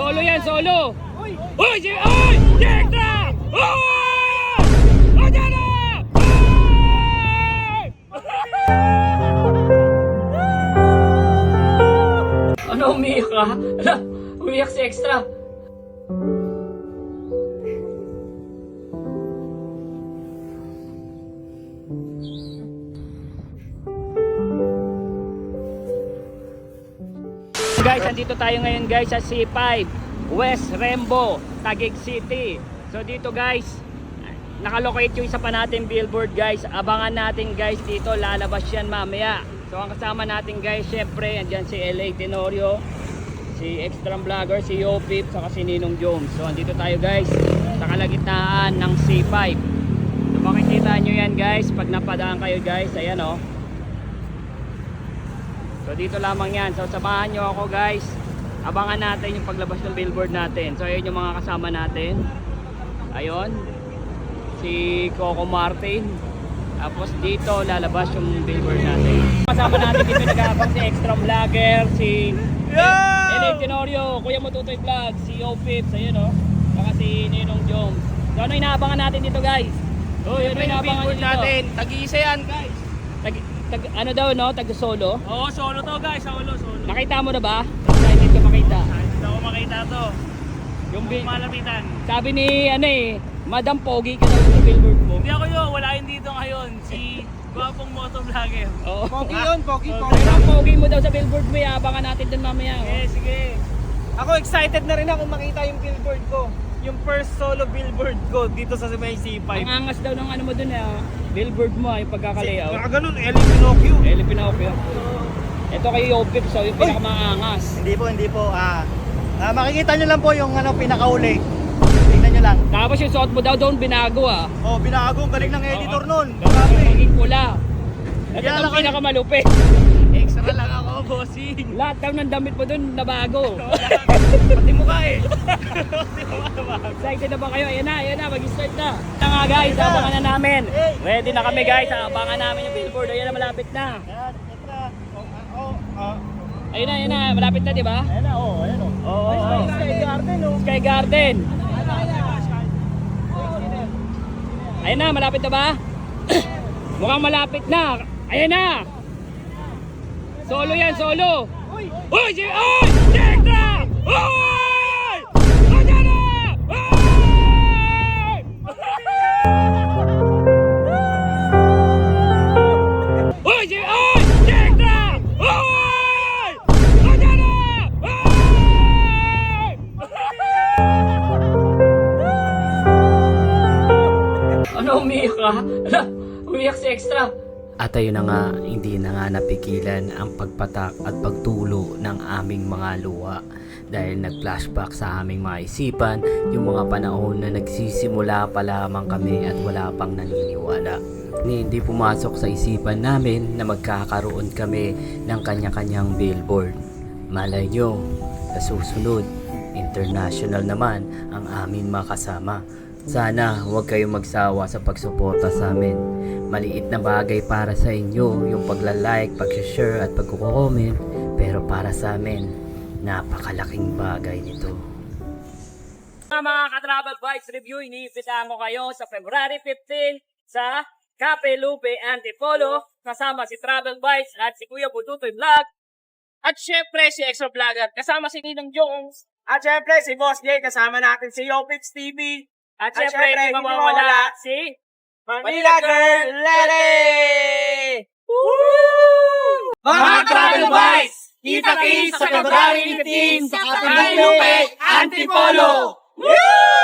Solo yan, solo! Uy! Uy! Uy! Extra! Uy! Ayan na! Uy! Ano, umiyak ka? Ala, umiyak si Extra. Guys, andito tayo ngayon guys sa C5 West Rembo, Taguig City. So dito guys, nakalocate yung isa pa natin billboard guys. Abangan natin guys dito, lalabas yan mamaya. So ang kasama natin guys, syempre andyan si LA Tenorio, si Extra Vlogger, si Yopip, saka si Ninong Jones. So andito tayo guys sa kalagitnaan ng C5. So makikita nyo yan guys pag napadaan kayo guys. Ayan o. So dito lamang yan. So samahan nyo ako guys. Abangan natin yung paglabas ng billboard natin. So ayun yung mga kasama natin. Ayun, si Coco Martin. Tapos dito lalabas yung billboard natin. Kasama natin dito nag-aabang si Extra Vlogger, si LA Tenorio, Kuya Matutoy Vlog, si Opip, ayun o. Saka si Ninong Jones. So ano inaabangan natin dito guys? So yun yung inaabangan natin. Tag-iisa yan guys. Ano daw no? Tag-solo? Oo, solo to guys. Solo. Nakita mo na ba? Excited ka makita? Hindi ako makita to. Yung malapitan. sabi ni Madam Pogi ka daw sa billboard mo. Hindi ako yun. Wala yun dito ngayon. Si Gwapong Motovlogger. Oo. Pogi yun, Pogi. Madam Pogi mo daw sa billboard mo. Abangan natin dun mamaya. Sige. Ako excited na rin ako makita yung billboard ko. Yung first solo billboard ko dito sa may C5. Ang angas daw ng ano mo dun billboard mo yung pagkakalayout. Ganun, Eli Pinocchio. Eli Pinocchio. Ito kay Yopip, so yung pinakamaangas. Hindi po. Makikita nyo lang po yung pinakauli. Tingnan nyo lang. Tapos yung suot mo daw doon binago Oh, binago. Ang galing ng editor nun. Grabe. Maging pula. Ito Yan ang lang kayo. pinakamalupit. Extra lang ako, bossing. Lahat daw ng damit mo doon nabago. Pati mukha eh. Excited na ba kayo? Ayan na, mag-start na. Ito nga guys, abangan na namin. Ready na kami guys, abangan namin yung billboard. Ayan na, malapit na. Ayun na, malapit na, di ba? Ayan na, ayan o. Oo. Sky Garden, Sky Garden. Ayun na, malapit na ba? Mukhang malapit na. Ayan na. Solo yan, solo. Uy! Uy! Extra! Uy! Ayan na! Uy! Extra! Uy! Ayan na! Ano, umiyak ka? Ala, umiyak si Extra. At ayun na nga, hindi na nga napigilan ang pagpatak at pagtulo ng aming mga luha dahil nag-flashback sa aming mga isipan yung mga panahon na nagsisimula pa lamang kami at wala pang naniniwala. Ni hindi pumasok sa isipan namin na magkakaroon kami ng kanya-kanyang billboard. Malay nyo, sa susunod, international naman ang aming makasama. Sana huwag kayong magsawa sa pagsuporta sa amin. Maliit na bagay para sa inyo yung pagla-like, pag-share at pag-comment, pero para sa amin, napakalaking bagay nito. Mga ka-Travel Bites Review, iniimbitahan ko kayo sa February 15 sa Cafe Lupe Antipolo, kasama si Travel Bites at si Kuya Bututoy Vlog. At syempre si Extra Vlogger. Kasama si Ninong Jones. At syempre, si Boss Jay, kasama natin si Yopits TV. At At syempre, syempre, hindi hindi mawawala mawawala si Manila Girl Lele! Mga Travel Bites! Kita-kits sa February 15 sa Cafe Lupe Antipolo! Woo!